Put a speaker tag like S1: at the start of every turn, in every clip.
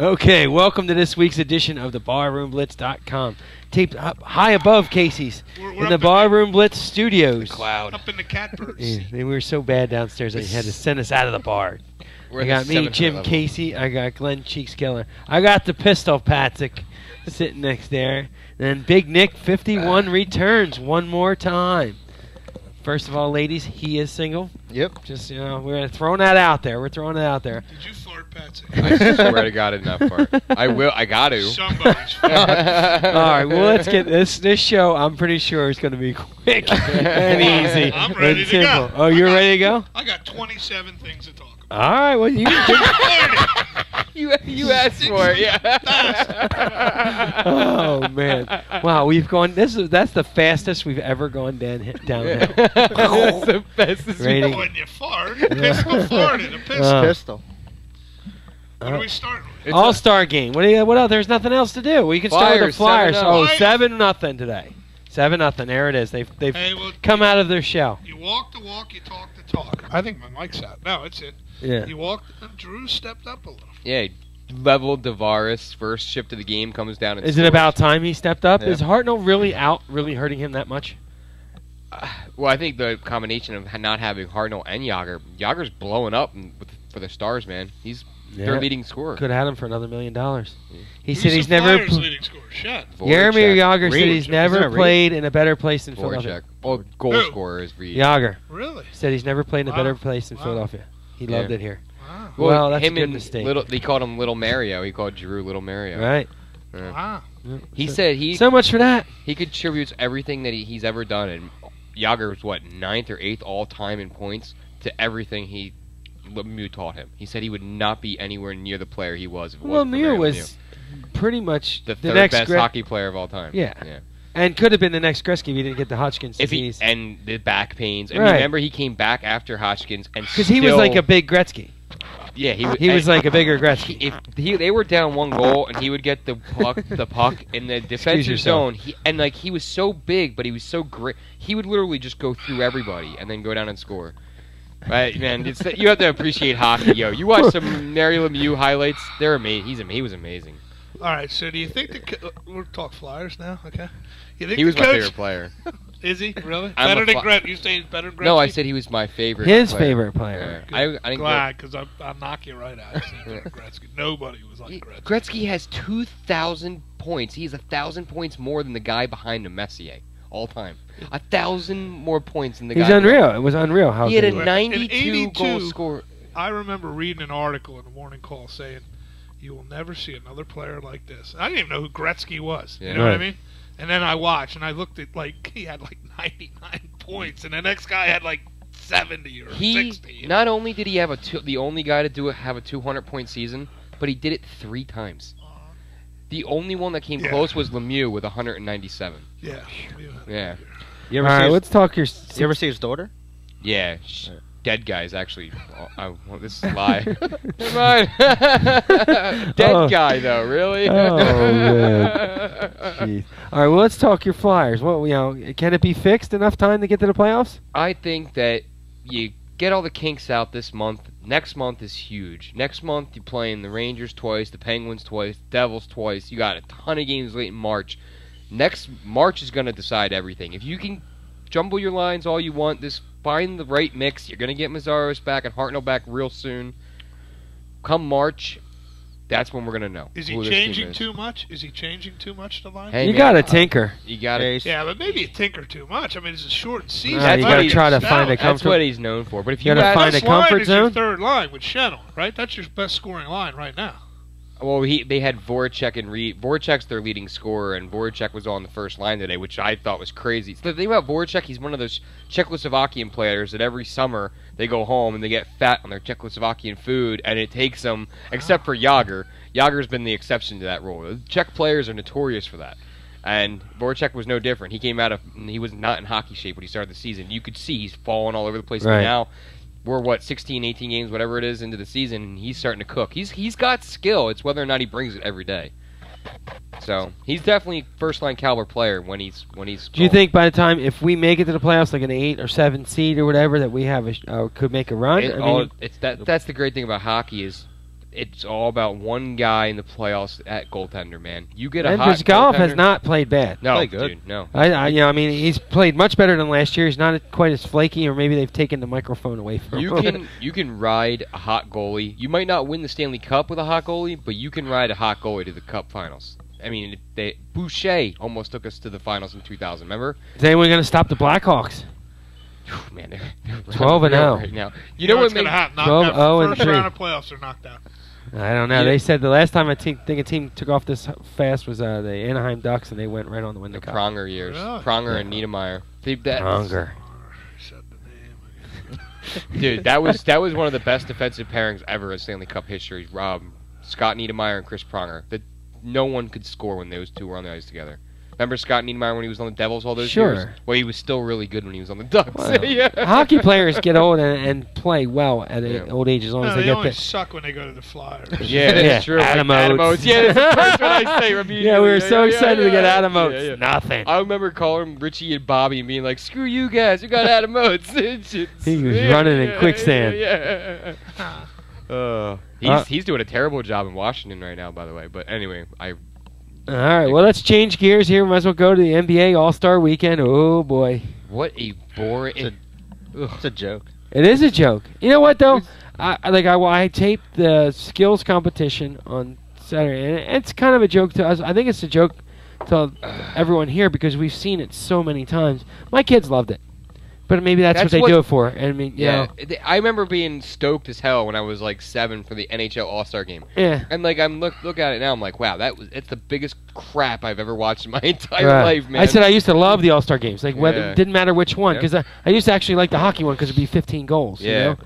S1: Okay, welcome to this week's edition of the BarroomBlitz.com. Taped up high above Casey's in the Barroom Blitz studios.
S2: Cloud.
S3: Up in the catbirds.
S1: Yeah, we were so bad downstairs they had to send us out of the bar. I got me, Jim Casey. I got Glenn Cheekskiller. I got the Pistol Patrick sitting next there. Then Big Nick 51 returns one more time. First of all, ladies, he is single.
S2: Yep.
S1: Just, we're throwing that out there. We're throwing it out there.
S3: Did you fart, Patsy?
S4: I swear to God, enough fart. I will. I got to.
S3: Somebody's fart.
S1: All right, well, let's get this show. I'm pretty sure it's going to be quick and easy.
S3: I'm ready
S1: and
S3: to
S1: simple.
S3: go.
S1: Oh, you're ready to go?
S3: I got 27 things to talk about.
S1: All right, well, you
S4: You asked for it, yeah.
S1: Oh man! Wow, we've gone. That's the fastest we've ever gone downhill.
S4: That's the fastest.
S1: Rating.
S3: When you fart, pistol farted. A pistol.
S2: Pistol.
S3: What do we start with?
S1: All-Star game. What else? There's nothing else to do. We can start with the Flyers.
S4: Flyers,
S1: 7-0 today. 7-0. There it is. They've come out of their shell.
S3: You walk the walk, you talk the talk. I think my mic's out. No, it's it.
S1: Yeah.
S3: You walked. Drew stepped up a little.
S4: Yeah, leveled Tavares. First shift of the game comes down. And
S1: Is it about time he stepped up?
S4: Yeah.
S1: Is Hartnell really out? Really hurting him that much?
S4: Well, I think the combination of not having Hartnell and Yager's blowing up for the Stars, man. He's their leading scorer.
S1: Could have had him for another $1 million. He
S3: Who's
S1: said he's
S3: the
S1: never.
S3: Flyers' leading scorer? Shut.
S1: Jaromir Jagr said
S2: Reed.
S1: he's never
S2: Isn't it Reed?
S1: played in a better place than
S4: Voracek.
S1: Philadelphia.
S4: Well, goal
S3: Who?
S4: scorer is Reed.
S1: Jagr
S3: Really?
S1: said he's never played in a
S3: Wow.
S1: better place than
S3: Wow.
S1: Philadelphia. He
S4: Yeah.
S1: loved it here.
S3: Wow.
S1: Well, that's a
S4: him
S1: good
S4: and
S1: mistake.
S4: They called him Little Mario. He called Giroux Little Mario.
S1: Right.
S4: Yeah.
S3: Wow.
S4: He said
S1: So much for that.
S4: he contributes everything that he's ever done, and Yager was what 9th or 8th all time in points to everything Lemieux taught him. He said he would not be anywhere near the player he was. If it wasn't for
S1: Lemieux
S4: Mario
S1: was pretty much
S4: the third
S1: next
S4: best hockey player of all time.
S1: Yeah. and could have been the next Gretzky if he didn't get the Hodgkin's disease.
S4: And the back pains. And
S1: Right.
S4: remember, he came back after Hodgkin's and
S1: Because he was like a big Gretzky.
S4: yeah
S1: He was like a bigger Gretzky.
S4: If they were down 1 goal and he would get the puck in the defensive zone, he was so big, but he was so great. He would literally just go through everybody and then go down and score. Right, man. You have to appreciate hockey, yo. You watch some Mario Lemieux highlights; they're amazing. He was amazing.
S3: All right. So do you think we'll talk Flyers now? Okay. You think
S4: He was
S3: the
S4: my
S3: coach,
S4: favorite player.
S3: Is he really
S4: I'm
S3: better
S4: a
S3: than
S4: Fly-
S3: Gretzky? You say he's better than Gretzky?
S4: No, I said he was my favorite.
S1: His
S4: player.
S1: favorite player.
S4: Yeah. I didn't
S3: Glad, because I'll knock you right out. Gretzky. Nobody was like Gretzky.
S4: Gretzky has 2,000 points. He's 1,000 points more than the guy behind him, Messier, all time. 1,000 more points than the guy.
S1: He's unreal. It was unreal how
S4: He had
S1: good
S4: a
S1: he was.
S4: 92 goal
S3: 82,
S4: score.
S3: I remember reading an article in the Morning Call saying, "You will never see another player like this." I didn't even know who Gretzky was.
S4: Yeah.
S3: You know what I
S1: Right.
S3: mean? And then I watched, and I looked at he had 99 points, and the next guy had 70 or 60.
S4: Not only did he have the only guy to have a 200-point season, but he did it 3 times. The only one that came close was Lemieux with 197.
S3: Yeah.
S4: Yeah.
S2: You
S1: All
S2: ever,
S1: right,
S2: see,
S1: let's talk your.
S2: you ever see his daughter?
S4: Yeah. Dead guys, actually. This is a lie. Never mind. Dead guy, though, really?
S1: Oh, man. Jeez. All right, well, let's talk your Flyers. Well, can it be fixed enough time to get to the playoffs?
S4: I think that you get all the kinks out this month. Next month is huge. Next month you're playing the Rangers twice, the Penguins twice, the Devils twice. You got a ton of games late in March. Next March is going to decide everything. If you can jumble your lines all you want, just find the right mix. You're going to get Mazzaros back and Hartnell back real soon. Come March, that's when we're going to know.
S3: Is he
S4: who this team
S3: changing
S4: is.
S3: too much? Is he changing too much to line?
S4: Hey,
S1: You
S4: man,
S1: got to tinker.
S4: You got to.
S3: Yeah, but maybe a tinker too much. I mean, it's a short season.
S1: Nah, you
S4: what
S1: got to
S4: he's
S1: try to
S3: That's
S1: find a
S4: That's
S1: comfort.
S4: what he's known for. But if
S1: You
S4: you
S1: gotta
S4: ask,
S1: find a
S3: Best line
S1: comfort
S3: is your
S1: zone?
S3: third line with Shannon, right? That's your best scoring line right now.
S4: well, they had Voracek and Reed. Voracek's their leading scorer, and Voracek was on the first line today, which I thought was crazy. So the thing about Voracek, he's one of those Czechoslovakian players that every summer they go home and they get fat on their Czechoslovakian food, and it takes them, except for Yager. Yager's been the exception to that rule. The Czech players are notorious for that. And Voracek was no different. He was not in hockey shape when he started the season. You could see he's falling all over the place.
S1: Right.
S4: Now we're 16, 18 games, whatever it is, into the season, and he's starting to cook. He's got skill. It's whether or not he brings it every day. So he's definitely first line caliber player when he's.
S1: Do you think by the time if we make it to the playoffs, like an 8 or 7 seed or whatever, that we have could make a run?
S4: That's the great thing about hockey is it's all about one guy in the playoffs at goaltender, man. You get a
S1: and
S4: hot
S1: Brizgalov has
S4: goaltender-
S1: not played bad.
S4: No,
S2: Played good.
S4: dude, no.
S1: I mean, he's played much better than last year. He's not quite as flaky, or maybe they've taken the microphone away from him.
S4: You can ride a hot goalie. You might not win the Stanley Cup with a hot goalie, but you can ride a hot goalie to the Cup Finals. I mean, Boucher almost took us to the finals in 2000. Remember?
S1: Is anyone going to stop the Blackhawks?
S4: Man, they're
S1: 12-0
S4: right now.
S3: You know what's going to happen?
S1: 12-0 and
S3: First
S1: 3.
S3: round of playoffs are knocked out.
S1: I don't know.
S4: Yeah.
S1: They said the last time I think a team took off this fast was the Anaheim Ducks, and they went right on to win the
S4: The
S1: Cup.
S4: Pronger years.
S3: Really?
S4: Pronger and Niedermeyer.
S1: Pronger.
S3: Said the name.
S4: Dude, that was one of the best defensive pairings ever in Stanley Cup history. Scott Niedermeyer and Chris Pronger. That no one could score when those two were on the ice together. Remember Scott Niedermeyer when he was on the Devils all those years? Well, he was still really good when he was on the Ducks.
S1: Well,
S4: Yeah.
S1: Hockey players get old and play well at an old age as long as
S3: No,
S1: they
S3: they
S1: get
S3: only
S1: the.
S3: suck when they go to the Flyers.
S4: Yeah, that's
S1: Yeah,
S4: true.
S1: Adam
S4: Like Adam
S1: Oates.
S4: Oates. Yeah, that's the first one I say. Immediately.
S1: Yeah, we were so
S4: Yeah,
S1: excited to get
S4: yeah.
S1: Adam Oates.
S4: Yeah, yeah.
S1: Nothing.
S4: I remember calling Richie and Bobby and being like, "Screw you guys, you got Adam Oates."
S1: He was running in quicksand.
S4: Yeah. He's doing a terrible job in Washington right now, by the way. But anyway,
S1: All right, well, let's change gears here. Might as well go to the NBA All-Star Weekend. Oh, boy.
S4: what a boring.
S2: It's a joke.
S1: It is a joke. You know what, though? I taped the skills competition on Saturday, and it's kind of a joke to us. I think it's a joke to everyone here because we've seen it so many times. My kids loved it. But maybe that's what they do it for. And I mean, you know.
S4: I remember being stoked as hell when I was like 7 for the NHL All-Star Game.
S1: Yeah.
S4: And like I'm look at it now, I'm like, wow, it's the biggest crap I've ever watched in my entire life, man.
S1: I said I used to love the All-Star games. Like whether
S4: Yeah.
S1: it didn't matter which one, because I used to actually like the hockey one because it'd be 15 goals.
S4: Yeah.
S1: You know?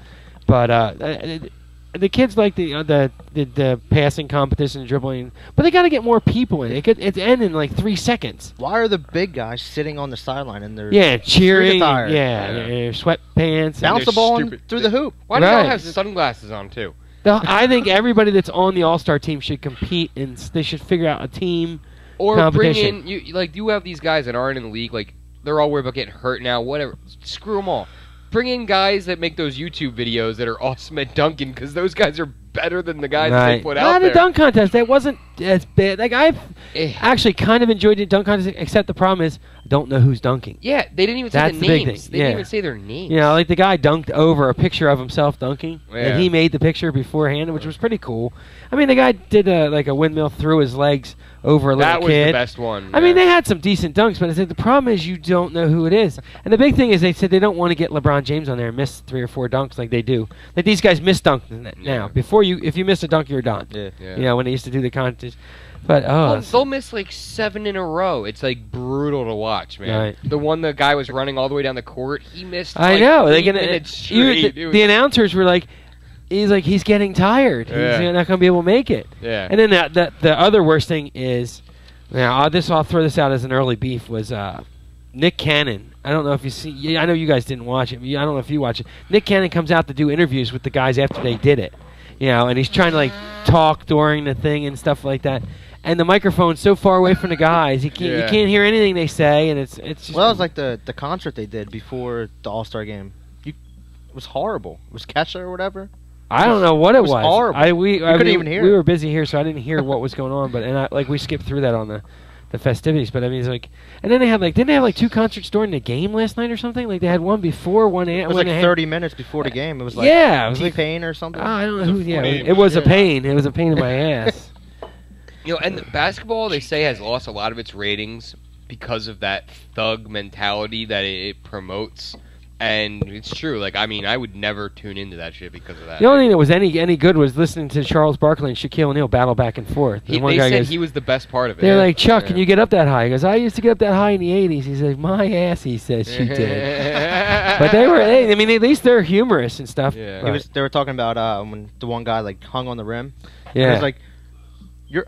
S1: But the kids like the passing competition, and dribbling, but they got to get more people in. It's end in like 3 seconds.
S2: Why are the big guys sitting on the sideline and they're
S1: Cheering,
S2: attire?
S1: their sweatpants,
S2: bounce the ball through the hoop?
S4: Why do y'all
S1: Right.
S4: have sunglasses on too?
S1: I think everybody that's on the All-Star team should compete, and they should figure out a team
S4: Or bring
S1: competition.
S4: in you have these guys that aren't in the league, like they're all worried about getting hurt now. Whatever, screw them all. Bring in guys that make those YouTube videos that are awesome at dunking, because those guys are better than the guys that they put out
S1: Not
S4: there.
S1: a dunk contest. That wasn't as bad. Like I've
S4: Eh.
S1: actually kind of enjoyed the dunk contest, except the problem is I don't know who's dunking.
S4: Yeah, they didn't even say
S1: That's
S4: the
S1: the big
S4: names.
S1: thing,
S4: They didn't
S1: yeah.
S4: even say their names.
S1: You know, like the guy dunked over a picture of himself dunking,
S4: Yeah.
S1: and he made the picture beforehand, which was pretty cool. I mean, the guy did a windmill through his legs over a little
S4: that was
S1: kid.
S4: the best one.
S1: I mean, they had some decent dunks, but I said the problem is you don't know who it is. And the big thing is they said they don't want to get LeBron James on there and miss 3 or 4 dunks like they do. Like these guys miss dunks now.
S4: Yeah.
S1: If you miss a dunk, you're done.
S2: Yeah.
S4: Yeah.
S1: You know, when they used to do the contest. But
S4: They'll miss like 7 in a row. It's like brutal to watch, man.
S1: Right.
S4: The guy was running all the way down the court. He missed.
S1: I
S4: like,
S1: know.
S4: 8 minutes straight.
S1: The announcers were like, he's getting tired.
S4: Yeah.
S1: He's not going to be able to make it.
S4: Yeah.
S1: And then the other worst thing is, now I'll throw this out as an early beef, was Nick Cannon. I don't know if you see. Yeah, I know you guys didn't watch it. I don't know if you watch it. Nick Cannon comes out to do interviews with the guys after they did it. You know, and he's trying to like talk during the thing and stuff like that. And the microphone's so far away from the guys, you can't hear anything they say, and it's just.
S2: Well, it was like the concert they did before the All-Star game. It was horrible. It was Kesha or whatever.
S1: I don't know what it was.
S2: Horrible.
S1: We
S2: couldn't even hear
S1: We
S2: it.
S1: were busy here, so I didn't hear what was going on. But we skipped through that on the festivities. But I mean, it's like, and then didn't they have 2 concerts during the game last night or something? Like they had one before, one after.
S2: It was like 30 minutes before the game. It was like
S1: it was like
S2: T-Pain or something.
S1: I don't know who. Yeah,
S3: funny,
S1: it was a
S3: yeah.
S1: pain. It was a pain in my ass.
S4: And basketball, they say, has lost a lot of its ratings because of that thug mentality that it promotes. And it's true. Like, I mean, I would never tune into that shit because of that.
S1: The only thing that was any good was listening to Charles Barkley and Shaquille O'Neal battle back and forth.
S4: They
S1: one guy
S4: said
S1: goes,
S4: he was the best part of it.
S1: they're like, Chuck, can
S4: Yeah.
S1: you get up that high? He goes, I used to get up that high in the 80s. He says, my ass, he says, she did. But I mean, at least they're humorous and stuff.
S4: Yeah.
S1: But-
S2: They were talking about when the one guy hung on the rim. And
S1: yeah.
S2: it was like,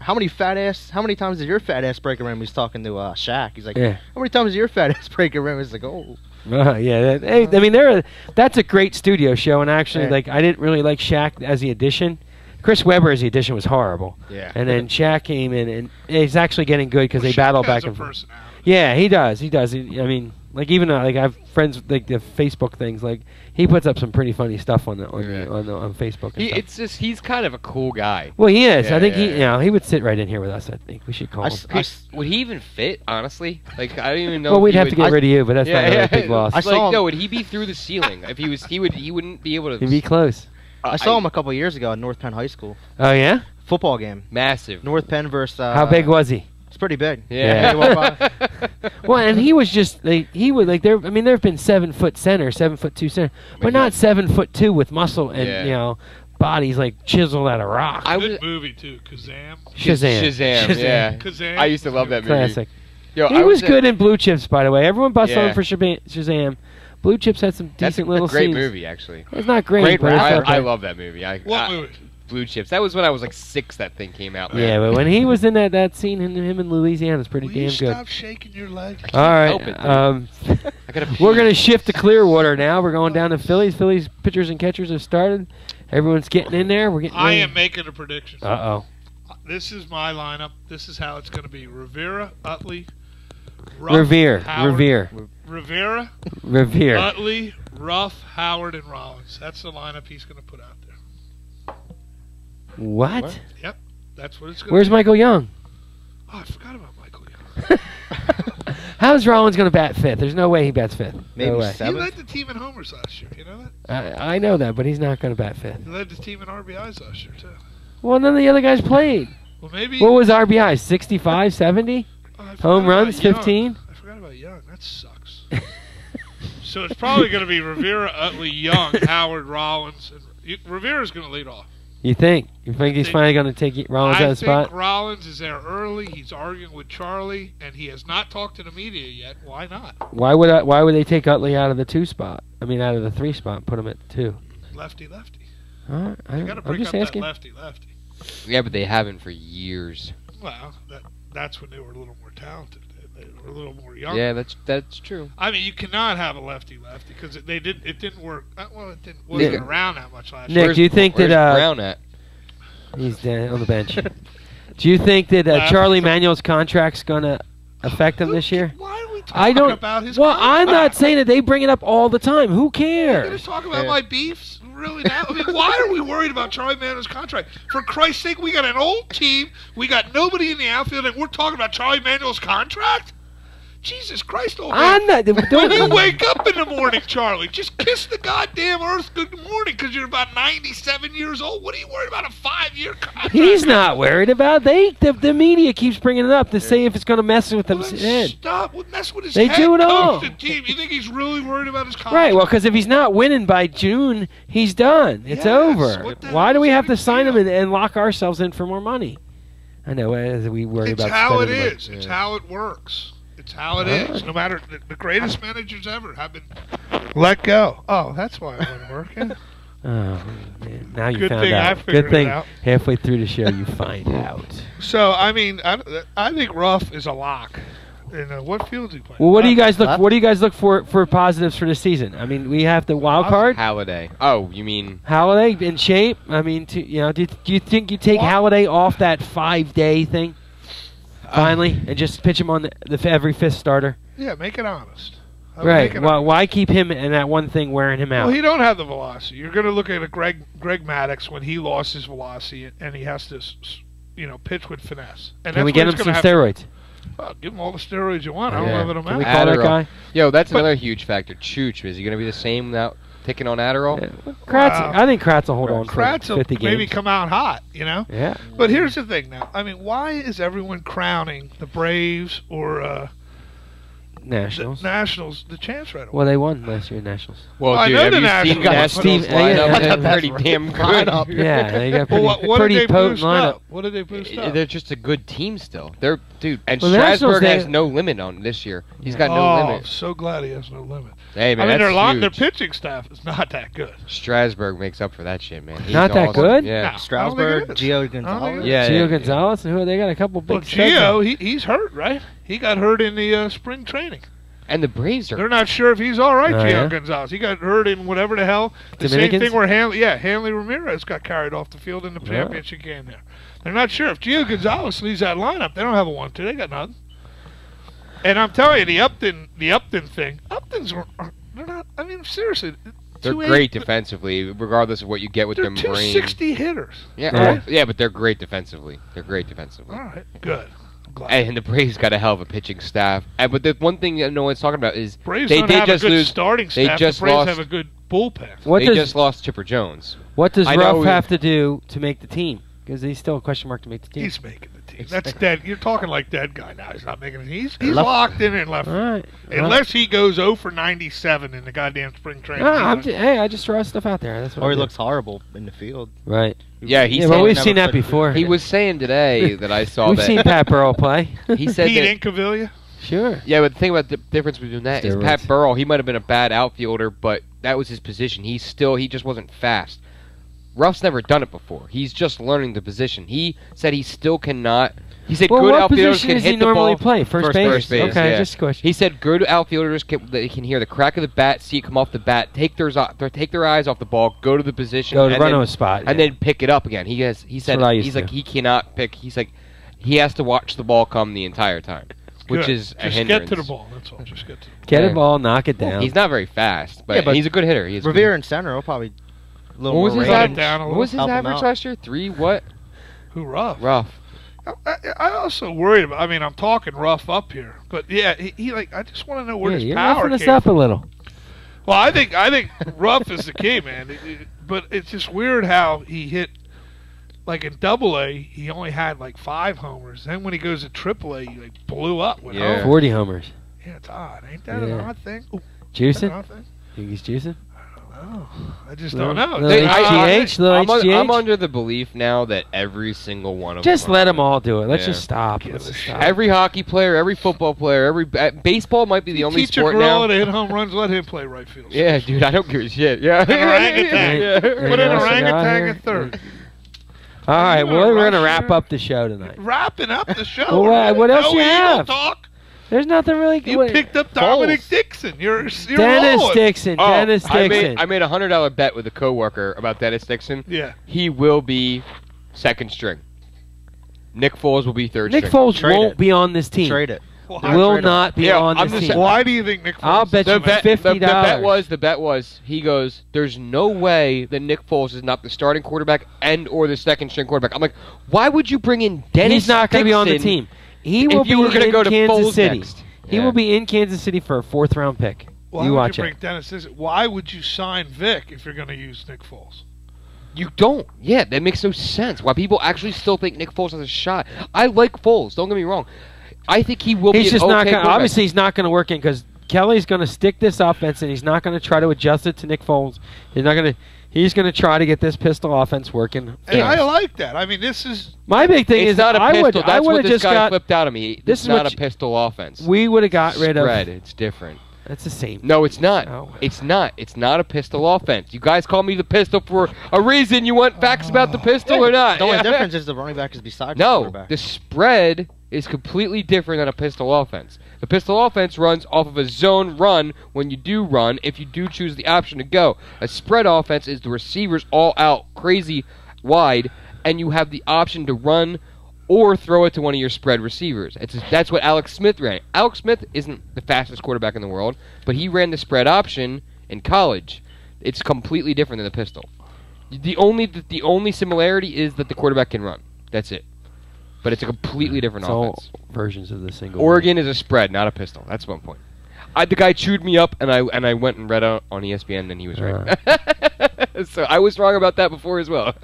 S2: how many times did your fat ass break a rim? He's talking to Shaq. He's like,
S1: Yeah.
S2: how many times did your fat ass break a rim? He's like, oh.
S1: Yeah, I mean, that's a great studio show, and actually,
S2: Yeah.
S1: I didn't really like Shaq as the addition. Chris Webber as the addition was horrible.
S4: Yeah.
S1: And then Shaq came in, and he's actually getting good because they battle back and forth.
S3: Personality.
S1: Yeah, he does. I mean, Like even like I have friends like the Facebook things. Like he puts up some pretty funny stuff on Facebook. And stuff.
S4: It's just he's kind of a cool guy.
S1: Well, he is.
S4: Yeah,
S1: I think
S4: yeah,
S1: he would sit right in here with us. I think we should call him.
S4: Would he even fit? Honestly, like I don't even know.
S1: Well, we'd have to get rid of you, but that's not really a big loss.
S2: I saw him.
S4: No, would he be through the ceiling? If he was, he wouldn't be able to.
S1: He'd be close.
S2: I saw him a couple years ago at North Penn High School.
S1: Oh yeah.
S2: Football game.
S4: Massive.
S2: North Penn versus.
S1: How big was he?
S2: It's pretty big.
S4: Yeah.
S1: Well, and he was just he would like there. I mean, there have been 7-foot center, 7'2" center, but not 7'2" with muscle and bodies like chiseled out of rock.
S3: Good movie too, Kazam.
S4: Shazam. Yeah.
S3: Kazam.
S4: I used to love that movie.
S1: Classic.
S4: Yo,
S1: he was good in Blue Chips, by the way. Everyone busts on him for Shazam. Blue Chips had some decent little
S4: great
S1: scenes.
S4: movie, actually.
S1: It's not great, but
S4: I love that movie.
S3: What movie?
S4: Blue Chips. That was when I was like 6. That thing came out.
S1: Yeah, but when he was in that scene, him in Louisiana was pretty damn good.
S3: Stop shaking your leg.
S1: All right, we're gonna shift to Clearwater now. We're going down to Phillies. Phillies pitchers and catchers have started. Everyone's getting in there. We're getting.
S3: I am making a prediction. This is my lineup. This is how it's going to be: Rivera, Utley,
S1: Revere,
S3: Utley, Ruff, Howard, and Rollins. That's the lineup he's going to put out there.
S1: What?
S3: Yep, that's what it's going to be.
S1: Where's Michael Young?
S3: Oh, I forgot about Michael Young.
S1: How's Rollins going to bat fifth? There's no way he bats fifth.
S2: Maybe
S1: no way.
S3: He led the team in homers last year. You know that?
S1: I know that, but he's not going to bat fifth.
S3: He led the team in RBIs last year, too.
S1: Well, none of the other guys played.
S3: Well, maybe.
S1: What was RBI? 65, 70? Home runs, 15?
S3: I forgot about Young. That sucks. So it's probably going to be Rivera, Utley, Young, Howard, Rollins. And Rivera's going to lead off.
S1: You think? You think he's finally going to take Rollins out of the spot?
S3: I think Rollins is there early. He's arguing with Charlie, and he has not talked to the media yet. Why not?
S1: Why would they take Utley out of the 2 spot? I mean, out of the 3 spot and put him at 2?
S3: Lefty.
S1: All right, I'm just asking.
S3: That lefty.
S4: Yeah, but they haven't for years.
S3: Well, that's when they were a little more talented. They were a little more young.
S4: Yeah, that's true.
S3: I mean, you cannot have a lefty because it didn't work. Well, it wasn't around that much last year.
S1: Nick, do you think that
S4: Brown at?
S1: He's on the bench. Do you think that Charlie Manuel's contract's going to affect him this year?
S3: Why are we talking about his contract?
S1: I'm not saying that. They bring it up all the time. Who cares?
S3: You're going to talk about my beefs? Really now? I mean, why are we worried about Charlie Manuel's contract? For Christ's sake, we got an old team. We got nobody in the outfield, and we're talking about Charlie Manuel's contract? Jesus Christ, old man. When you wake up in the morning, Charlie, just kiss the goddamn earth good morning because you're about 97 years old. What are you worried about a 5-year contract?
S1: He's not worried about the media keeps bringing it up to say if it's going to mess with his head.
S3: Stop mess with his
S1: head. They do it all.
S3: The team. You think he's really worried about his contract?
S1: Right, well, because if he's not winning by June, he's done. It's over. Why do we have to sign him and lock ourselves in for more money? I know, we worry about
S3: It's how it is. It's how it works. It's how it is. No matter the greatest managers ever have been let go. Oh, that's why it wasn't working.
S1: Oh man! Now you
S3: Good
S1: found
S3: thing
S1: out.
S3: I figured
S1: Good thing
S3: it out.
S1: halfway through the show you find out.
S3: So I mean, I think Ruff is a lock. And what field is he playing?
S1: Well, what do you guys look? What do you guys look for positives for the season? I mean, we have the wild card.
S4: Halladay. Oh, you mean
S1: Halladay in shape? I mean, do you think you take Halladay off that 5-day thing? Finally, and just pitch him on every 5th starter.
S3: Yeah, make it honest.
S1: Right. Why keep him in that one thing wearing him out?
S3: Well, he don't have the velocity. You're going to look at a Greg Maddux when he lost his velocity and he has to, pitch with finesse. And
S1: Can we get him some steroids?
S3: Give him all the steroids you want. I don't know if it'll matter.
S1: Can we call that guy?
S4: Yo, that's another huge factor. Chooch, is he going to be the same without taking on Adderall?
S1: Yeah. I think Kratz will hold on for 50 games.
S3: Maybe come out hot,
S1: Yeah.
S3: But here's the thing now. I mean, why is everyone crowning the Braves or
S1: Nationals the
S3: champs right away?
S1: Well, they won last year Nationals.
S4: Well, dude, have you seen Nationals lineup? They're pretty damn good.
S1: Yeah, they got
S3: what
S1: pretty potent lineup.
S3: What did they boost up?
S4: They're just a good team still. And Strasburg has no limit on this year. He's got no limit.
S3: I'm so glad he has no limit.
S4: Hey, man,
S3: their pitching staff is not that good.
S4: Strasburg makes up for that shit, man. He's
S1: not that good?
S4: Yeah.
S2: No, Strasburg, Gio Gonzalez.
S1: Gio Gonzalez. Who they got a couple big.
S3: Well, Gio, he's hurt, right? He got hurt in the spring training.
S4: And the Braves are.
S3: They're not sure if he's all right, Gio Gonzalez. He got hurt in whatever the hell. The same thing where Hanley Ramirez got carried off the field in the championship game there. They're not sure. If Gio Gonzalez leaves that lineup, they don't have a 1-2. They got nothing. And I'm telling you, the Upton thing, Dolphins they're not. I mean, seriously.
S4: They're great defensively, regardless of what you get with
S3: they're
S4: them.
S3: 260 hitters.
S4: Yeah, but they're great defensively. They're great defensively.
S3: All right, good.
S4: And the Braves got a hell of a pitching staff. But the one thing no one's talking about is
S3: Braves
S4: they
S3: don't
S4: did
S3: have
S4: just
S3: a good
S4: lose.
S3: starting staff.
S4: They just
S3: the Braves
S4: lost.
S3: have a good bullpen.
S4: They just lost Chipper Jones.
S1: What does
S4: I know
S1: Ruff have to do to make the team? Because he's still a question mark to make the team.
S3: He's making the team. That's dead. You're talking like dead guy now. He's not making it. He's locked in left.
S1: All right.
S3: Unless he goes 0 for 97 in the goddamn spring training.
S1: Hey, I just throw stuff out there. That's what
S2: Or
S1: I
S2: he
S1: do.
S2: looks horrible in the field.
S1: Right.
S4: Yeah,
S1: but we've seen that before.
S4: He was saying today that I saw
S1: We've
S4: that.
S1: seen Pat Burrell play.
S4: He said
S3: Pete
S4: that.
S3: Incaviglia?
S1: Sure.
S4: Yeah, but the thing about the difference between that is
S1: Steroids.
S4: Pat Burrell, he might have been a bad outfielder, but that was his position. He just wasn't fast. Ruff's never done it before. He's just learning the position. He said he still cannot. He said good
S1: what
S4: outfielders
S1: position
S4: can
S1: does
S4: hit
S1: he
S4: the
S1: normally
S4: ball.
S1: play? First base?
S4: Okay,
S1: yeah. Just a question.
S4: He said good outfielders can hear the crack of the bat, see it come off the bat, take their eyes off the ball, go to the position,
S1: Go to
S4: and
S1: run
S4: then,
S1: to a spot.
S4: and then pick it up again. He said
S1: what I used
S4: he's
S1: to.
S4: like he cannot pick. He's like he has to watch the ball come the entire time, which
S3: Good.
S4: is a
S3: Just
S4: hindrance.
S3: get to the ball. That's all. Just get to the ball.
S1: Get
S4: Yeah.
S1: a ball, knock it down.
S4: He's not very fast, but,
S2: but
S4: he's a good hitter. He's
S2: Revere and center will probably a little
S4: What was
S2: more
S4: his
S2: range.
S4: average?
S3: down a
S4: What was his
S2: little. Help him
S4: average
S2: out.
S4: last year? 3 what?
S3: Who Ruff?
S4: Rough.
S3: I also worried about. I mean, I'm talking Ruff up here, but yeah, he like. I just want to know where his
S1: you're
S3: power
S1: roughing us
S3: came
S1: up a
S3: from.
S1: little.
S3: Well, I think Ruff is the key, man. But it's just weird how he hit. Like in Double-A, he only had like 5 homers. Then when he goes to Triple-A, he like blew up with
S4: Yeah.
S3: homers.
S1: 40 homers.
S3: Yeah, it's odd. Ain't that an
S1: Yeah.
S3: odd thing? Ooh, is that an
S1: Juicing?
S3: odd thing?
S1: Think he's juicing?
S3: Oh, I just
S1: Little-
S3: don't know.
S1: little
S3: They-
S1: HGH, little
S4: I'm,
S1: HGH.
S4: I'm under the belief now that every single one of
S1: Just
S4: them.
S1: let them all do it. Let's
S4: Yeah.
S1: just stop.
S3: Give
S1: Let's
S3: a
S1: just
S3: shit.
S1: stop.
S4: Every hockey player, every football player, every baseball might be the only
S3: Teach a
S4: sport
S3: gorilla
S4: now.
S3: to hit home runs. Let him play right field.
S4: Yeah, dude, I don't give a shit. Yeah,
S3: An orangutan.
S4: Yeah.
S3: Put an
S1: Anything else we got
S3: orangutan
S1: here?
S3: at third.
S1: All right,
S3: You
S1: well,
S3: wanna
S1: we're going to
S3: rush
S1: wrap
S3: here?
S1: up the show tonight.
S3: Wrapping up the show.
S1: Well, what else
S3: no
S1: you
S3: Eagle
S1: have?
S3: Talk.
S1: There's nothing really
S3: You
S1: good.
S3: picked up Dominic Dixon. You're
S1: Dennis
S3: rolling.
S1: Dixon.
S4: Oh,
S1: Dennis Dixon.
S4: I made a $100 bet with a coworker about Dennis Dixon.
S3: Yeah.
S4: He will be second string. Nick Foles will be third
S1: Nick
S4: string.
S1: Foles
S2: Trade
S1: won't
S2: it.
S1: be on this team.
S2: Trade it.
S1: Will
S2: Trade him.
S1: not be
S4: Yeah,
S1: on
S4: I'm
S1: this
S4: just
S1: team.
S3: Why do you think Nick Foles?
S1: I'll bet you
S4: The bet
S1: $50.
S4: the bet was he goes, there's no way that Nick Foles is not the starting quarterback and or the second string quarterback. I'm like, why would you bring in Dennis
S1: He's not going to be on the
S4: Dixon
S1: team. He will
S4: if you
S1: be
S4: were gonna
S1: in
S4: go to
S1: Kansas
S4: Foles
S1: City.
S4: next?
S1: He
S4: Yeah.
S1: will be in Kansas City for a 4th-round pick.
S3: Why
S1: you
S3: would
S1: watch
S3: you
S1: it.
S3: bring Dennis Dixon? Why would you sign Vic if you're going to use Nick Foles?
S4: You don't. Yeah, that makes no sense. Why people actually still think Nick Foles has a shot. I like Foles. Don't get me wrong. I think he will
S1: He's
S4: be
S1: just
S4: an
S1: not
S4: okay
S1: going.
S4: quarterback.
S1: Obviously, he's not going to work in because Kelly's going to stick this offense, and he's not going to try to adjust it to Nick Foles. He's not going to. He's going to try to get this pistol offense working.
S3: And
S4: Yeah.
S3: I like that. I mean, this is
S1: My big thing
S4: It's
S1: is
S4: not a
S1: I
S4: pistol.
S1: would.
S4: That's
S1: I would
S4: what
S1: have
S4: this
S1: just
S4: guy
S1: got.
S4: flipped out of me.
S1: This
S4: This
S1: is
S4: is not
S1: what
S4: a pistol offense.
S1: We would have got rid of.
S4: Spread. It's different.
S1: That's the same.
S4: No, it's not.
S1: Oh.
S4: It's not. It's not a pistol offense. You guys call me the pistol for a reason. You want facts about the pistol or not?
S2: The only
S4: Yeah.
S2: difference is the running back is beside the
S4: No,
S2: quarterback.
S4: the spread is completely different than a pistol offense. The pistol offense runs off of a zone run when you do run, if you do choose the option to go. A spread offense is the receivers all out crazy wide, and you have the option to run or throw it to one of your spread receivers. That's what Alex Smith ran. Alex Smith isn't the fastest quarterback in the world, but he ran the spread option in college. It's completely different than the pistol. The only similarity is that the quarterback can run. That's it. But it's a completely different
S1: It's all
S4: offense.
S1: versions of the single.
S4: Oregon is a spread, not a pistol. That's one point. The guy chewed me up, and I went and read on ESPN, and he was right. So I was wrong about that before as well.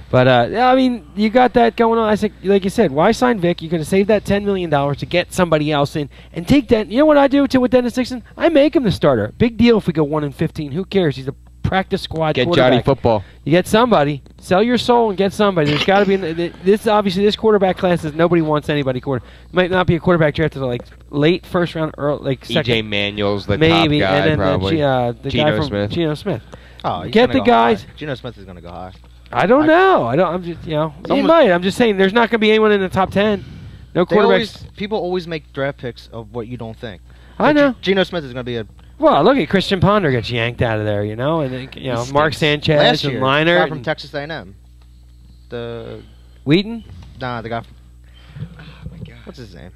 S1: But yeah, I mean, you got that going on. I think, like you said, why sign Vic? You could have saved that $10 million to get somebody else in and take that. You know what I do too with Dennis Dixon? I make him the starter. Big deal if we go 1-15. Who cares? He's a practice squad
S4: Get
S1: quarterback.
S4: Johnny football.
S1: You get somebody. Sell your soul and get somebody. There's got to be this. Obviously, this quarterback class is nobody wants anybody quarter. Might not be a quarterback drafted like late first round or like second.
S4: EJ Manuel's the
S1: Maybe,
S4: top guy,
S1: and then
S4: probably.
S1: the
S4: Geno
S1: guy from
S4: Smith.
S1: Geno Smith.
S2: Oh, he's
S1: Get
S2: gonna
S1: the
S2: go
S1: guys.
S2: high. Geno Smith is going to go high.
S1: I don't know. I don't. I'm just he
S2: Someone-
S1: might. I'm just saying there's not going to be anyone in the top 10. No quarterbacks.
S2: People always make draft picks of what you don't think.
S1: I know.
S2: Geno Smith is going to be a
S1: Well, look at Christian Ponder gets yanked out of there, and then, Mark Sanchez
S2: last
S1: and
S2: year.
S1: Liner
S2: Guy from
S1: and
S2: Texas A&M. The
S1: Wheaton.
S2: the guy. From, what's his name?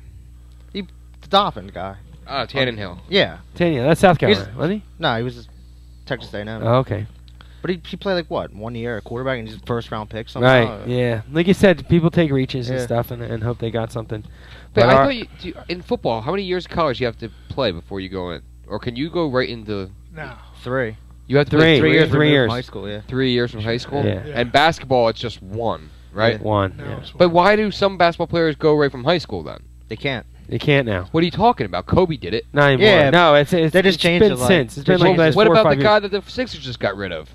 S2: The Dolphin guy.
S4: Tannenhill.
S2: Yeah.
S1: Tanya, that's South Carolina, wasn't he?
S2: No, he was Texas A&M.
S1: Oh, okay.
S2: But he played like what, 1 year at quarterback, and he's a first-round pick. Something.
S1: Right. Yeah. Like you said, people take reaches and
S2: Yeah.
S1: stuff and hope they got something.
S4: But I
S1: our-
S4: thought in football, how many years of college you have to play before you go in, or can you go right into?
S3: No.
S2: 3.
S4: You have to play 3 years.
S1: 3
S2: removed
S1: years.
S2: from high school, yeah.
S4: 3 years from high school.
S1: Yeah.
S3: Yeah.
S4: And basketball, it's just 1, right?
S2: Yeah.
S1: One.
S3: No,
S1: Yeah.
S3: it's
S4: But why do some basketball players go right from high school then?
S2: They can't.
S1: You can't now.
S4: What are you talking about? Kobe did it.
S1: Not anymore.
S2: Yeah,
S1: No, it's
S2: they just
S1: it's
S2: changed
S1: been
S2: it, like,
S1: since. It's
S2: they
S1: been like
S2: changed
S1: the
S2: it.
S1: last
S4: What
S1: 4 or
S4: about
S1: 5
S4: the
S1: years.
S4: guy that the Sixers just got rid of?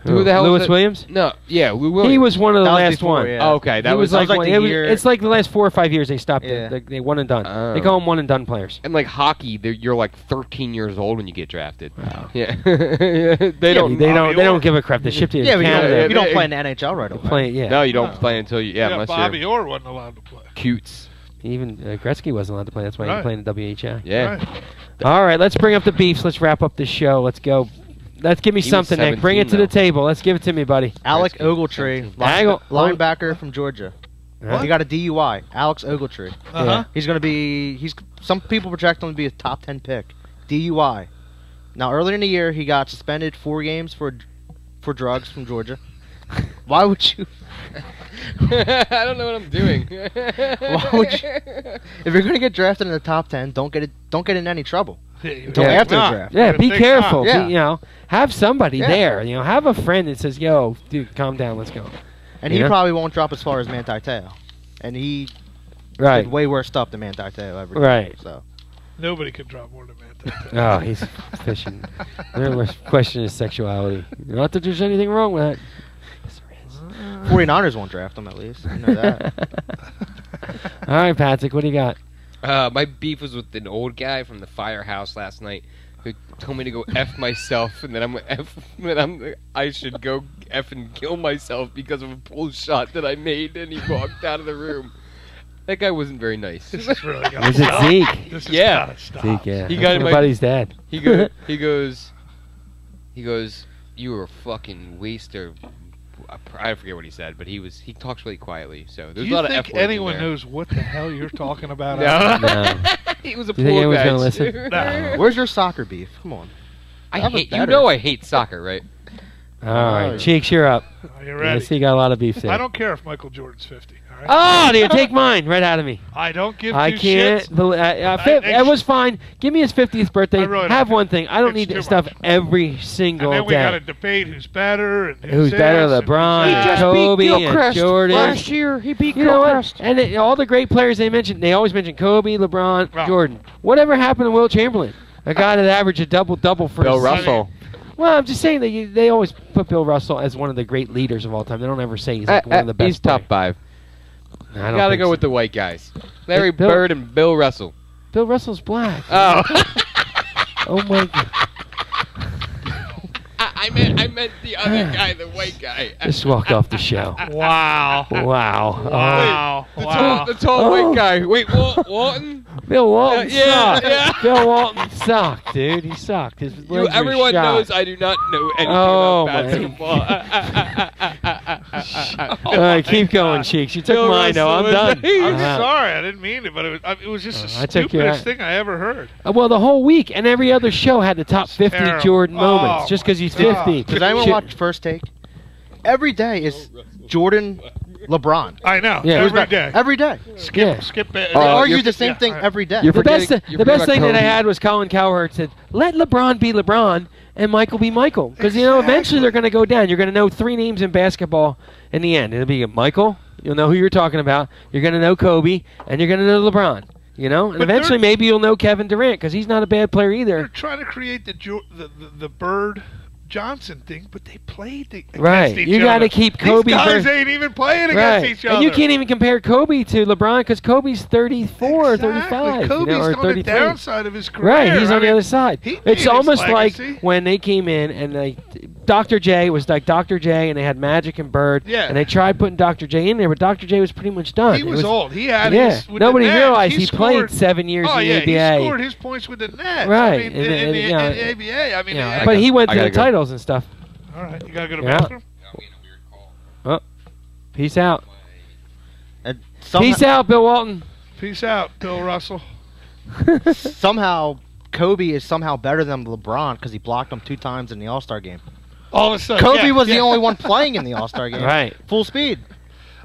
S1: Who
S4: the hell was
S1: Lewis
S4: it?
S1: Williams?
S4: No, yeah, Lou Williams.
S1: He was one of the
S2: That was
S1: last
S2: before,
S1: one.
S2: yeah.
S4: Oh, okay, that
S1: He was like,
S2: like
S1: one-
S2: the
S1: it was-
S2: year-
S1: it's like the last 4 or 5 years they stopped
S2: Yeah.
S1: it. They one and done.
S4: Oh.
S1: They call them one and done players.
S4: And like hockey, you're like 13 years old when you get drafted.
S1: Wow.
S4: Yeah, they don't.
S1: They
S3: Bobby
S1: don't
S3: Orr.
S1: give a crap. They shipped it
S2: Yeah,
S1: to
S2: but
S1: Canada.
S2: you don't play in the NHL right away.
S1: Play, yeah.
S4: No, you don't
S3: No.
S4: play until you. Unless
S3: Bobby
S4: you're
S3: Orr wasn't allowed to play.
S4: cutes.
S1: Even Gretzky wasn't allowed to play. That's why he
S3: Right.
S1: played in the WHI.
S4: Yeah.
S3: Right.
S1: All right, let's bring up the beefs. Let's wrap up this show. Let's go. Let's give me
S4: He was
S1: something, Nick. Bring it to
S4: 17
S1: the table. Let's give it to me, buddy.
S2: Alex
S4: Gretzky,
S2: Ogletree,
S1: 17.
S2: linebacker from Georgia.
S1: What?
S2: He got a DUI. Alex Ogletree.
S3: Uh-huh.
S2: He's going to be. Some people project him to be a top 10 pick. DUI. Now, earlier in the year, he got suspended 4 games for drugs from Georgia. Why would you?
S4: I don't know what I'm doing.
S2: Why would you? If you're going to get drafted in the top 10, don't get in any trouble. Until
S1: Yeah.
S2: after the
S3: Not.
S2: draft.
S1: Yeah,
S3: You're
S1: be
S3: gonna think
S1: careful.
S3: not.
S2: Yeah.
S1: Be, have somebody
S2: Yeah.
S1: there. Have a friend that says, "Yo, dude, calm down. Let's go."
S2: And
S1: You
S2: he
S1: know?
S2: probably won't drop as far as Manti Te'o. And he
S1: Right.
S2: did way worse stuff than Manti Te'o ever did.
S1: Right.
S2: So.
S3: Nobody can drop more than Manti.
S1: Oh, he's fishing. Their question is sexuality. Not that there's anything wrong with that. Yes, there is.
S2: 49ers won't draft him at least. You know that.
S1: All right, Patrick, what do you got?
S4: My beef was with an old guy from the firehouse last night who told me to go F myself, and then I should go F and kill myself because of a pull shot that I made, and he walked out of the room. That guy wasn't very nice.
S3: This is really gonna
S1: Was it
S3: stop.
S1: Zeke?
S3: This is
S4: Yeah.
S3: gotta stop.
S1: Zeke, yeah.
S4: He
S1: That's
S4: got in
S1: my
S4: my-
S1: buddy's dad.
S4: He goes, you were a fucking waster. I forget what he said, but he talks really quietly. So
S3: Do
S4: there's a
S3: you
S4: lot of
S3: think
S4: F words in
S3: anyone
S4: there.
S3: knows what the hell you're talking about?
S4: No.
S1: No.
S4: He was a
S1: Do you think
S4: pool
S1: anyone's
S4: guy.
S1: gonna listen?
S3: No.
S2: Where's your soccer beef? Come on.
S4: I
S2: That was
S4: hate.
S2: better.
S4: You know I hate soccer, right?
S1: All right,
S2: Oh.
S1: Cheeks, you're up.
S3: Are you
S1: I
S3: ready?
S1: see you got a lot of beef there.
S3: I don't care if Michael Jordan's 50. All right?
S1: Oh, dude, take mine right out of me.
S3: I don't give
S1: I
S3: two
S1: can't.
S3: shits.
S1: It was fine. Give me his 50th birthday.
S3: I really don't
S1: Have
S3: care.
S1: one thing. I don't
S3: It's
S1: need
S3: too
S1: this stuff
S3: much.
S1: every single
S3: And then we got to
S1: day.
S3: debate who's better and
S1: Who's better,
S3: this and
S1: LeBron,
S3: who's that.
S1: Kobe, and Jordan.
S4: year. He beat
S1: You know what? And all the great players they mentioned, they always mention Kobe, LeBron,
S3: Wow.
S1: Jordan. Whatever happened to Will Chamberlain? A guy that averaged a double-double for
S4: Bill
S1: his
S4: Russell.
S1: Well, I'm just saying that they always put Bill Russell as one of the great leaders of all time. They don't ever say he's like one of the best.
S4: He's top 5.
S1: players. I don't
S4: Gotta
S1: think
S4: go
S1: so.
S4: with the white guys. Larry
S1: Bill-
S4: Bird and Bill Russell.
S1: Bill Russell's black.
S4: Oh.
S1: Oh my God!
S4: I meant the other guy, the white guy.
S1: Just walk off the show.
S3: Wow.
S1: Wow.
S3: Wow.
S4: The
S3: Wow.
S4: tall, the tall
S1: Oh.
S4: white guy. Wait, Walton?
S1: Bill Walton
S4: Yeah,
S1: sucked.
S4: yeah.
S1: Bill Walton sucked, dude. He sucked. His legs were
S4: Everyone
S1: shot.
S4: knows I do not know anything
S1: Oh,
S4: about
S1: my.
S4: basketball.
S1: All right, keep going, Cheeks. You took
S4: Bill
S1: mine, though. I'm
S4: Russell
S1: done.
S4: was-
S3: I'm
S1: Uh-huh.
S3: sorry, I didn't mean it, but it was just the
S1: I took your-
S3: stupidest thing I ever heard.
S1: Well, the whole week and every other show had the top 50
S3: terrible.
S1: Jordan moments
S3: Oh,
S1: just because he's
S3: my God.
S1: 50.
S2: Does anyone
S1: Shit.
S2: watch First Take? Every day is Jordan, LeBron.
S3: I know.
S1: Yeah.
S3: Every day.
S2: Every day.
S1: Yeah.
S3: Skip it.
S2: They
S4: Oh,
S2: argue
S4: you're-
S2: the same thing
S3: I-
S2: every day.
S4: You're
S1: The best,
S4: forgetting- you're
S1: the best
S4: forgetting
S1: thing that I
S4: Kobe.
S1: had was Colin Cowherd said, "Let LeBron be LeBron and Michael be Michael," because eventually they're going to go down. You're going to know 3 names in basketball in the end. It'll be Michael. You'll know who you're talking about. You're going to know Kobe, and you're going to know LeBron. And
S3: But
S1: eventually
S3: they're-
S1: maybe you'll know Kevin Durant because he's not a bad player
S3: They're
S1: either.
S3: trying to create the Bird Johnson thing, but they played against
S1: Right.
S3: each
S1: You
S3: other.
S1: gotta keep Kobe
S3: These guys
S1: ver-
S3: ain't even playing
S1: Right.
S3: against each other.
S1: And you can't even compare Kobe to LeBron because Kobe's 34 or 35.
S3: Kobe's
S1: or
S3: on the
S1: 33.
S3: downside of his career.
S1: Right, he's
S3: I
S1: on the
S3: mean,
S1: other side.
S3: he
S1: It's
S3: made
S1: almost
S3: his
S1: like
S3: legacy.
S1: when they came in and Dr. J was like Dr. J, and they had Magic and Bird,
S3: Yeah.
S1: and they tried putting Dr. J in there, but Dr. J was pretty much done.
S3: He
S1: It
S3: was old. He had
S1: Yeah,
S3: his. With
S1: nobody
S3: the net,
S1: realized he played
S3: scored,
S1: 7 years
S3: Oh
S1: in
S3: yeah,
S1: the ABA.
S3: he scored his points with the net.
S1: Right,
S3: I mean,
S1: and-
S3: in
S1: and,
S3: the
S1: you know,
S3: ABA. I mean,
S1: Yeah, but he went
S4: I
S1: to the
S4: gotta go.
S1: titles and stuff.
S3: all right, you gotta go to the
S1: Yeah.
S3: bathroom.
S1: Peace out.
S2: And somehow-
S1: Peace out, Bill Walton.
S3: Peace out, Bill Russell.
S2: Somehow, Kobe is somehow better than LeBron because he blocked him 2 times in the All-Star game.
S3: All of a sudden,
S2: Kobe was the only one playing in the All-Star game.
S1: Right.
S2: Full speed.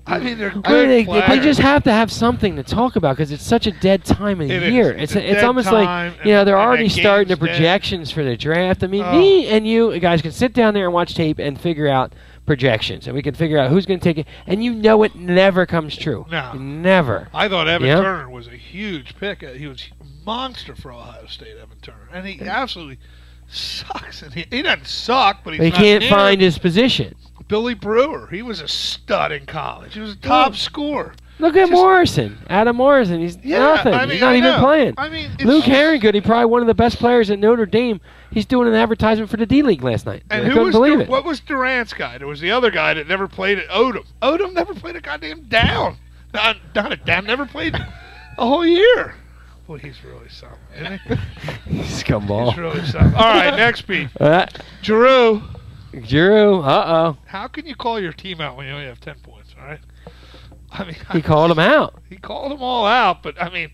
S3: I mean, they're good
S1: They
S3: players.
S1: just have to have something to talk about because it's such a dead time of
S3: It is.
S1: year.
S3: It's a
S1: It's
S3: dead
S1: almost
S3: time,
S1: like, they're
S3: and
S1: already
S3: the
S1: starting the
S3: game's dead.
S1: projections for the draft. I mean,
S3: Oh.
S1: me and you guys can sit down there and watch tape and figure out projections, and we can figure out who's going to take it. And it never comes true.
S3: No.
S1: Never.
S3: I thought Evan
S1: Yeah.
S3: Turner was a huge pick. He was a monster for Ohio State, Evan Turner. And he absolutely sucks. And he doesn't suck, but he's
S1: But he
S3: not
S1: can't
S3: near
S1: find his position.
S3: Billy Brewer. He was a stud in college. He was a top scorer.
S1: Look at
S3: Just-
S1: Morrison. Adam Morrison. He's nothing.
S3: I mean,
S1: He's not
S3: I
S1: even
S3: know.
S1: playing.
S3: I mean, it's
S1: Luke
S3: just-
S1: Herringgood, he's probably one of the best players at Notre Dame. He's doing an advertisement for the D-League last night.
S3: And
S1: I
S3: who
S1: couldn't
S3: was
S1: believe it.
S3: what was Durant's guy? There was the other guy that never played at Odom. Odom never played a goddamn down. Not a down. Never played a whole year. Boy, he's really something, isn't he?
S1: Scumball.
S3: He's really something. All right, next beat.
S1: Drew.
S3: Giroux.
S1: Uh-oh.
S3: How can you call your team out when you only have 10 points, all right? I mean,
S1: He called him out.
S3: He called them all out, but, I mean,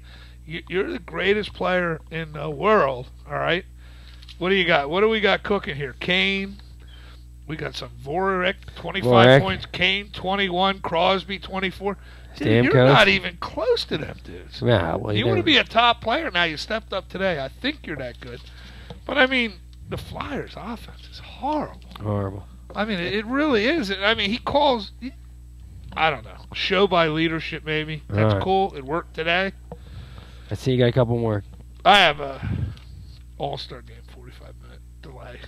S3: you're the greatest player in the world, all right? What do you got? What do we got cooking here? Kane. We got some Vorek, 25 points. Kane, 21. Crosby, 24. Dude, you're not even close to them dudes.
S1: Yeah, well,
S3: you want to be a top player now. You stepped up today. I think you're that good. But, I mean, the Flyers' offense is horrible.
S1: Horrible.
S3: I mean, it really is. I mean, he calls, I don't know, show by leadership maybe. That's
S1: right.
S3: cool. It worked today.
S1: I see you got a couple more.
S3: I have a All-Star game 45-minute delay.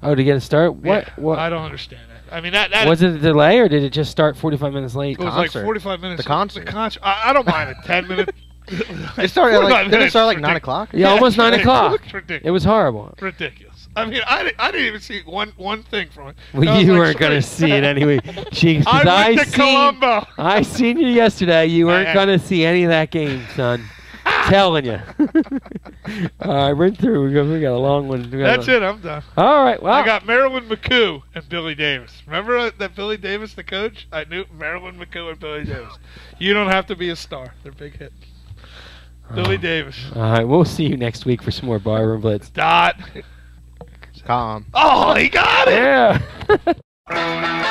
S1: Oh, to get a start? What?
S3: Yeah,
S1: What?
S3: I don't understand that. I mean, that
S1: Was it a delay, or did it just start 45 minutes late?
S3: it was
S2: concert.
S3: like 45 minutes.
S2: The concert.
S3: I don't mind a 10-minute.
S2: It started at
S3: 45
S2: didn't it start like
S3: minutes.
S2: 9 o'clock?
S1: Yeah, almost 9 o'clock.
S3: It's ridiculous.
S1: It was horrible.
S3: Ridiculous. I mean, I didn't even see one thing from it.
S1: Well,
S3: I was
S1: you
S3: like,
S1: weren't going to
S3: sorry.
S1: see it anyway. Cheeks, 'cause
S3: I went to Colombo.
S1: I seen you yesterday. You weren't
S3: I-
S1: going to see any of that game, son. Telling you. All right, we're through. We got a long one.
S3: That's it. I'm done.
S1: All right, well.
S3: I got Marilyn McCoo and Billy Davis. Remember that Billy Davis, the coach? I knew Marilyn McCoo and Billy Davis. You don't have to be a star. They're big hit. Billy Davis.
S1: All right, we'll see you next week for some more Barroom Blitz.
S3: Dot.
S2: Calm.
S3: Oh, he got it!
S1: Yeah.